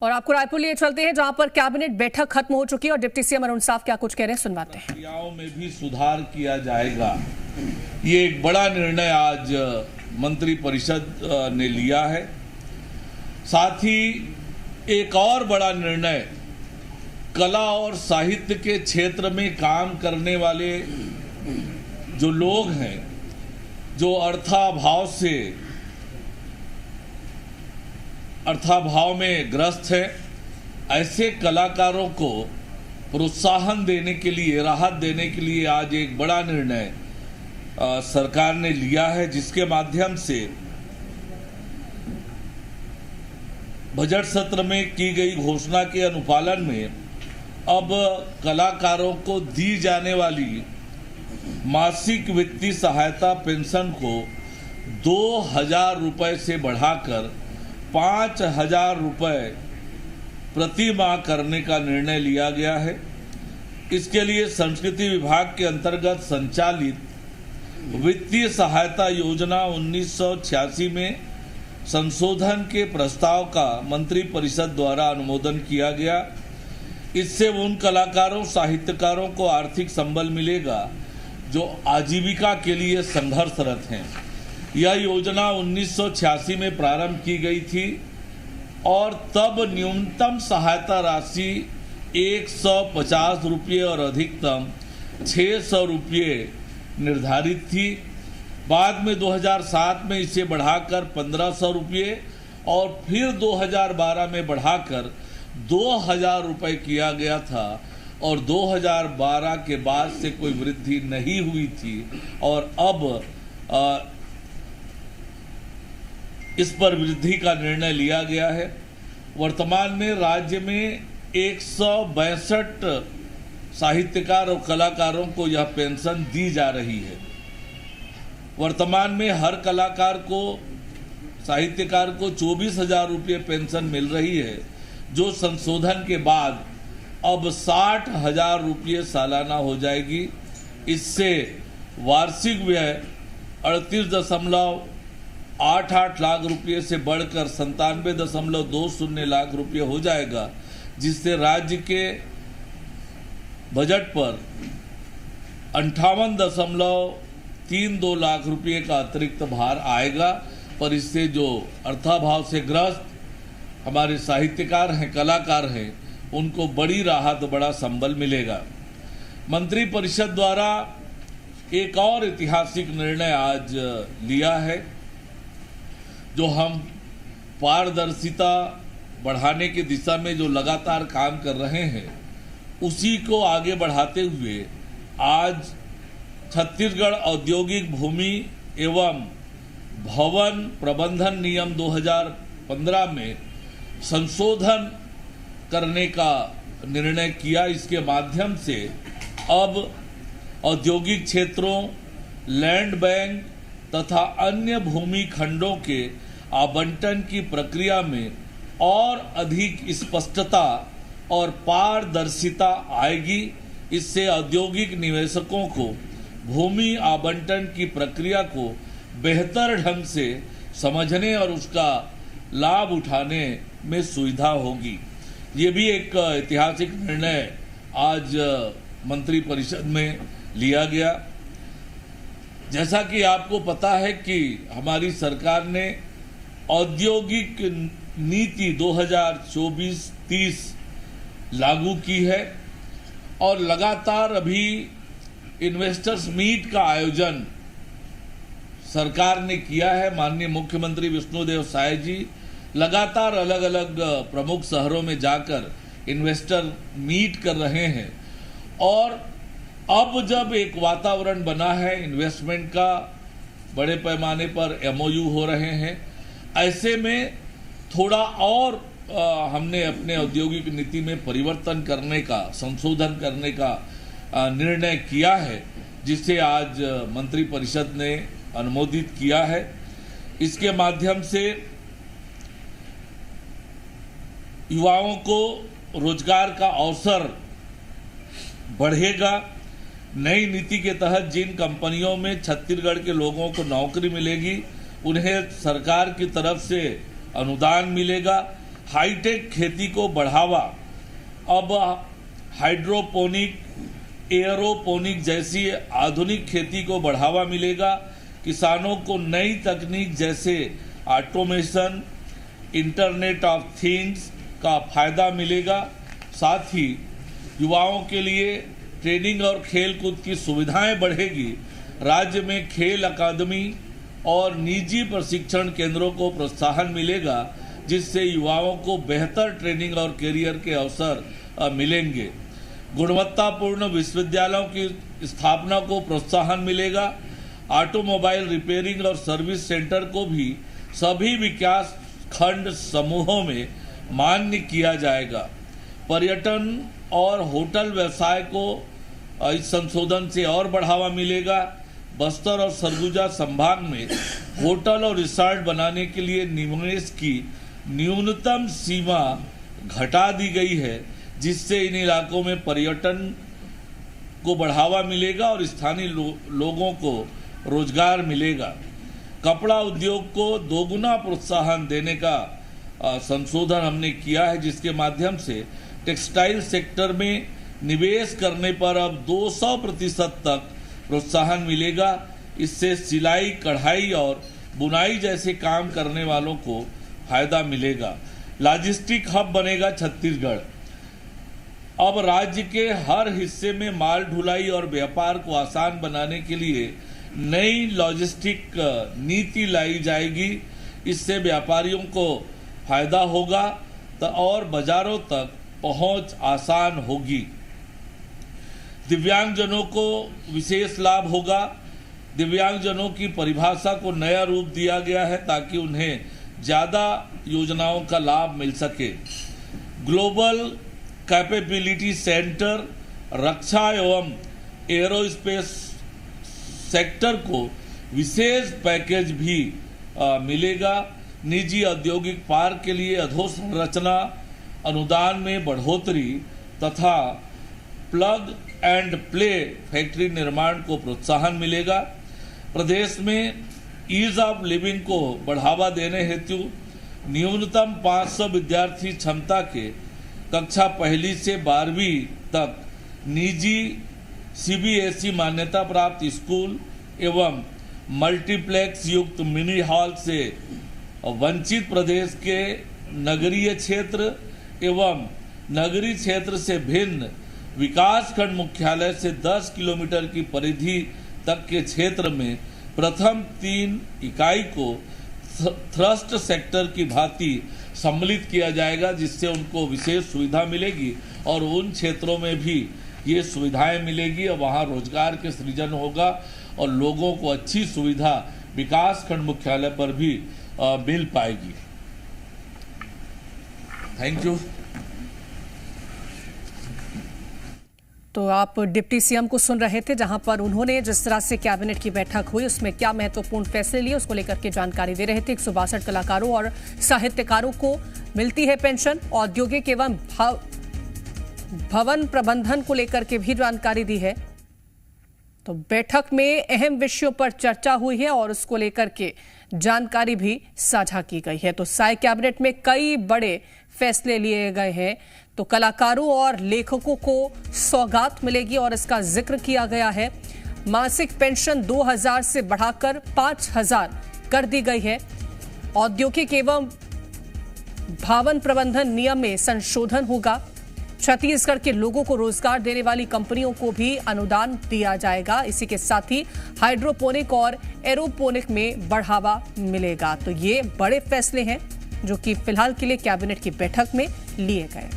और आपको रायपुर लिए चलते हैं जहां पर कैबिनेट बैठक खत्म हो चुकी है और डिप्टी सीएम अरुण साफ क्या कुछ कह रहे हैं सुनवाते हैं। प्रक्रियाओं में भी सुधार किया जाएगा। ये एक बड़ा निर्णय आज मंत्री परिषद ने लिया है। साथ ही एक और बड़ा निर्णय कला और साहित्य के क्षेत्र में काम करने वाले जो लोग हैं, जो अर्थाभाव में ग्रस्त है, ऐसे कलाकारों को प्रोत्साहन देने के लिए, राहत देने के लिए आज एक बड़ा निर्णय सरकार ने लिया है, जिसके माध्यम से बजट सत्र में की गई घोषणा के अनुपालन में अब कलाकारों को दी जाने वाली मासिक वित्तीय सहायता पेंशन को 2,000 रुपए से बढ़ाकर 5,000 रुपए प्रति माह करने का निर्णय लिया गया है। इसके लिए संस्कृति विभाग के अंतर्गत संचालित वित्तीय सहायता योजना 1986 में संशोधन के प्रस्ताव का मंत्री परिषद द्वारा अनुमोदन किया गया। इससे उन कलाकारों, साहित्यकारों को आर्थिक संबल मिलेगा जो आजीविका के लिए संघर्षरत हैं। यह योजना 1986 में प्रारंभ की गई थी और तब न्यूनतम सहायता राशि 150 रुपये और अधिकतम 600 रुपये निर्धारित थी। बाद में 2007 में इसे बढ़ाकर 1,500 रुपये और फिर 2012 में बढ़ाकर 2,000 रुपये किया गया था और 2012 के बाद से कोई वृद्धि नहीं हुई थी और अब इस पर वृद्धि का निर्णय लिया गया है। वर्तमान में राज्य में 162 साहित्यकार और कलाकारों को यह पेंशन दी जा रही है। वर्तमान में हर कलाकार को, साहित्यकार को 24,000 रुपये पेंशन मिल रही है, जो संशोधन के बाद अब 60,000 रुपये सालाना हो जाएगी। इससे वार्षिक व्यय 38.88 लाख रुपये से बढ़कर 97.20 लाख रुपये हो जाएगा, जिससे राज्य के बजट पर 58.32 लाख रुपये का अतिरिक्त भार आएगा। पर इससे जो अर्थाभाव से ग्रस्त हमारे साहित्यकार हैं, कलाकार हैं, उनको बड़ी राहत, बड़ा संबल मिलेगा। मंत्री परिषद द्वारा एक और ऐतिहासिक निर्णय आज लिया है, जो हम पारदर्शिता बढ़ाने की दिशा में जो लगातार काम कर रहे हैं, उसी को आगे बढ़ाते हुए आज छत्तीसगढ़ औद्योगिक भूमि एवं भवन प्रबंधन नियम 2015 में संशोधन करने का निर्णय किया। इसके माध्यम से अब औद्योगिक क्षेत्रों, लैंड बैंक तथा अन्य भूमि खंडों के आवंटन की प्रक्रिया में और अधिक स्पष्टता और पारदर्शिता आएगी। इससे औद्योगिक निवेशकों को भूमि आवंटन की प्रक्रिया को बेहतर ढंग से समझने और उसका लाभ उठाने में सुविधा होगी। ये भी एक ऐतिहासिक निर्णय आज मंत्री परिषद में लिया गया। जैसा कि आपको पता है कि हमारी सरकार ने औद्योगिक नीति 2024-30 लागू की है और लगातार अभी इन्वेस्टर्स मीट का आयोजन सरकार ने किया है। माननीय मुख्यमंत्री विष्णुदेव साय जी लगातार अलग अलग प्रमुख शहरों में जाकर इन्वेस्टर मीट कर रहे हैं और अब जब एक वातावरण बना है इन्वेस्टमेंट का, बड़े पैमाने पर MOU हो रहे हैं, ऐसे में थोड़ा और हमने अपने औद्योगिक नीति में परिवर्तन करने का, संशोधन करने का निर्णय किया है, जिसे आज मंत्री परिषद ने अनुमोदित किया है। इसके माध्यम से युवाओं को रोजगार का अवसर बढ़ेगा। नई नीति के तहत जिन कंपनियों में छत्तीसगढ़ के लोगों को नौकरी मिलेगी, उन्हें सरकार की तरफ से अनुदान मिलेगा। हाईटेक खेती को बढ़ावा। अब हाइड्रोपोनिक, एयरोपोनिक जैसी आधुनिक खेती को बढ़ावा मिलेगा। किसानों को नई तकनीक जैसे ऑटोमेशन, इंटरनेट ऑफ थिंग्स का फायदा मिलेगा। साथ ही युवाओं के लिए ट्रेनिंग और खेलकूद की सुविधाएं बढ़ेगी। राज्य में खेल अकादमी और निजी प्रशिक्षण केंद्रों को प्रोत्साहन मिलेगा, जिससे युवाओं को बेहतर ट्रेनिंग और करियर के अवसर मिलेंगे। गुणवत्तापूर्ण विश्वविद्यालयों की स्थापना को प्रोत्साहन मिलेगा। ऑटोमोबाइल रिपेयरिंग और सर्विस सेंटर को भी सभी विकास खंड समूहों में मान्य किया जाएगा। पर्यटन और होटल व्यवसाय को इस संशोधन से और बढ़ावा मिलेगा। बस्तर और सरगुजा संभाग में होटल और रिसोर्ट बनाने के लिए निवेश की न्यूनतम सीमा घटा दी गई है, जिससे इन इलाकों में पर्यटन को बढ़ावा मिलेगा और स्थानीय लोगों को रोजगार मिलेगा। कपड़ा उद्योग को दोगुना प्रोत्साहन देने का संशोधन हमने किया है, जिसके माध्यम से टेक्सटाइल सेक्टर में निवेश करने पर अब 200% तक प्रोत्साहन मिलेगा। इससे सिलाई, कढ़ाई और बुनाई जैसे काम करने वालों को फायदा मिलेगा। लॉजिस्टिक हब बनेगा छत्तीसगढ़। अब राज्य के हर हिस्से में माल ढुलाई और व्यापार को आसान बनाने के लिए नई लॉजिस्टिक नीति लाई जाएगी। इससे व्यापारियों को फायदा होगा और बाजारों तक पहुंच आसान होगी। दिव्यांगजनों को विशेष लाभ होगा। दिव्यांगजनों की परिभाषा को नया रूप दिया गया है ताकि उन्हें ज़्यादा योजनाओं का लाभ मिल सके। ग्लोबल कैपेबिलिटी सेंटर, रक्षा एवं एरोस्पेस सेक्टर को विशेष पैकेज भी मिलेगा। निजी औद्योगिक पार्क के लिए अधोसंरचना अनुदान में बढ़ोतरी तथा प्लग एंड प्ले फैक्ट्री निर्माण को प्रोत्साहन मिलेगा। प्रदेश में ईज ऑफ लिविंग को बढ़ावा देने हेतु न्यूनतम 500 विद्यार्थी क्षमता के कक्षा 1 से 12वीं तक निजी CBSE मान्यता प्राप्त स्कूल एवं मल्टीप्लेक्स युक्त मिनी हॉल से वंचित प्रदेश के नगरीय क्षेत्र एवं नगरीय क्षेत्र से भिन्न विकासखंड मुख्यालय से 10 किलोमीटर की परिधि तक के क्षेत्र में प्रथम 3 इकाई को थ्रस्ट सेक्टर की भांति सम्मिलित किया जाएगा, जिससे उनको विशेष सुविधा मिलेगी और उन क्षेत्रों में भी ये सुविधाएं मिलेगी और वहाँ रोजगार के सृजन होगा और लोगों को अच्छी सुविधा विकासखंड मुख्यालय पर भी मिल पाएगी। Thank you. तो आप डिप्टी सीएम को सुन रहे थे, जहां पर उन्होंने जिस तरह से कैबिनेट की बैठक हुई उसमें क्या महत्वपूर्ण फैसले लिए उसको लेकर के जानकारी दे रहे थे। 162 कलाकारों और साहित्यकारों को मिलती है पेंशन। औद्योगिक एवं भवन प्रबंधन को लेकर के भी जानकारी दी है। तो बैठक में अहम विषयों पर चर्चा हुई है और उसको लेकर के जानकारी भी साझा की गई है। तो साय कैबिनेट में कई बड़े फैसले लिए गए हैं। तो कलाकारों और लेखकों को सौगात मिलेगी और इसका जिक्र किया गया है। मासिक पेंशन 2000 से बढ़ाकर 5000 कर दी गई है। औद्योगिक एवं भवन प्रबंधन नियम में संशोधन होगा। छत्तीसगढ़ के लोगों को रोजगार देने वाली कंपनियों को भी अनुदान दिया जाएगा। इसी के साथ ही हाइड्रोपोनिक और एरोपोनिक में बढ़ावा मिलेगा। तो ये बड़े फैसले हैं जो कि फिलहाल के लिए कैबिनेट की बैठक में लिए गए।